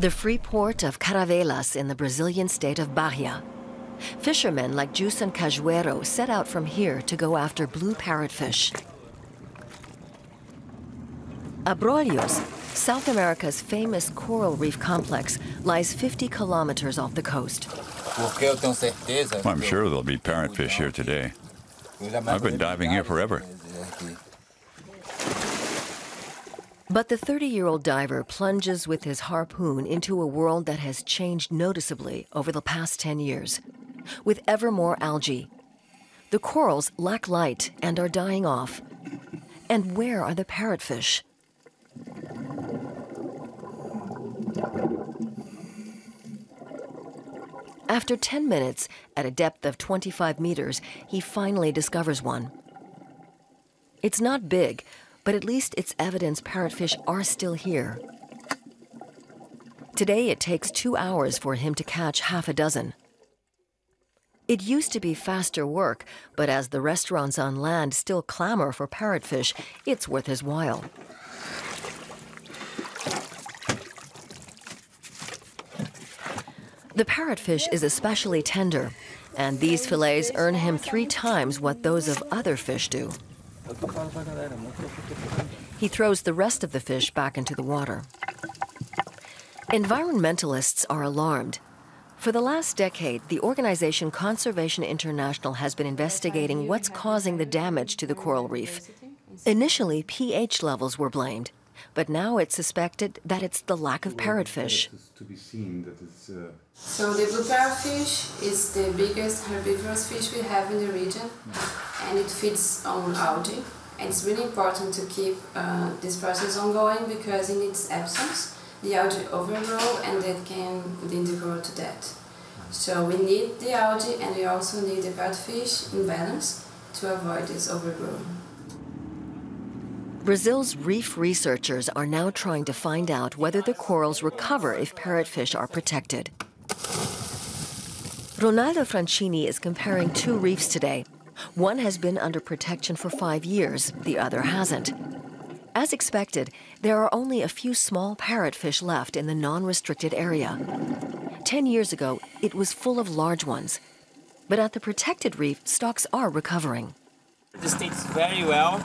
The free port of Caravelas in the Brazilian state of Bahia. Fishermen like Jusan Cajueiro set out from here to go after blue parrotfish. Abrolhos, South America's famous coral reef complex, lies 50 kilometers off the coast. I'm sure there'll be parrotfish here today. I've been diving here forever. But the 30-year-old diver plunges with his harpoon into a world that has changed noticeably over the past 10 years. With ever more algae, the corals lack light and are dying off. And where are the parrotfish? After 10 minutes, at a depth of 25 meters, he finally discovers one. It's not big, but at least it's evidence parrotfish are still here. Today, it takes 2 hours for him to catch half a dozen. It used to be faster work, but as the restaurants on land still clamor for parrotfish, it's worth his while. The parrotfish is especially tender, and these fillets earn him 3 times what those of other fish do. He throws the rest of the fish back into the water. Environmentalists are alarmed. For the last decade, the organization Conservation International has been investigating what's causing the damage to the coral reef. Initially, pH levels were blamed, but now it's suspected that it's the lack of parrotfish. So the blue parrotfish is the biggest herbivorous fish we have in the region, and it feeds on algae. And it's really important to keep this process ongoing because in its absence, the algae overgrow and that can lead the coral to death. So we need the algae and we also need the parrotfish in balance to avoid this overgrowing. Brazil's reef researchers are now trying to find out whether the corals recover if parrotfish are protected. Ronaldo Francini is comparing 2 reefs today. One has been under protection for 5 years, the other hasn't. As expected, there are only a few small parrotfish left in the non-restricted area. 10 years ago, it was full of large ones. But at the protected reef, stocks are recovering. The state's very well.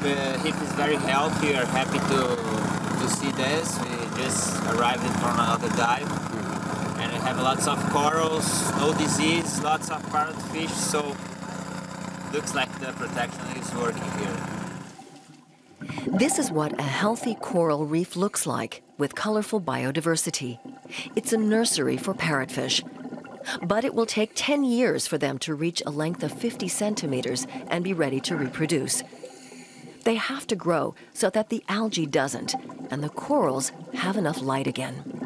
The reef is very healthy. We are happy to see this. We just arrived from another dive. And we have lots of corals, no disease, lots of parrotfish, so looks like the protection is working here. This is what a healthy coral reef looks like, with colorful biodiversity. It's a nursery for parrotfish. But it will take 10 years for them to reach a length of 50 centimeters and be ready to reproduce. They have to grow so that the algae doesn't, and the corals have enough light again.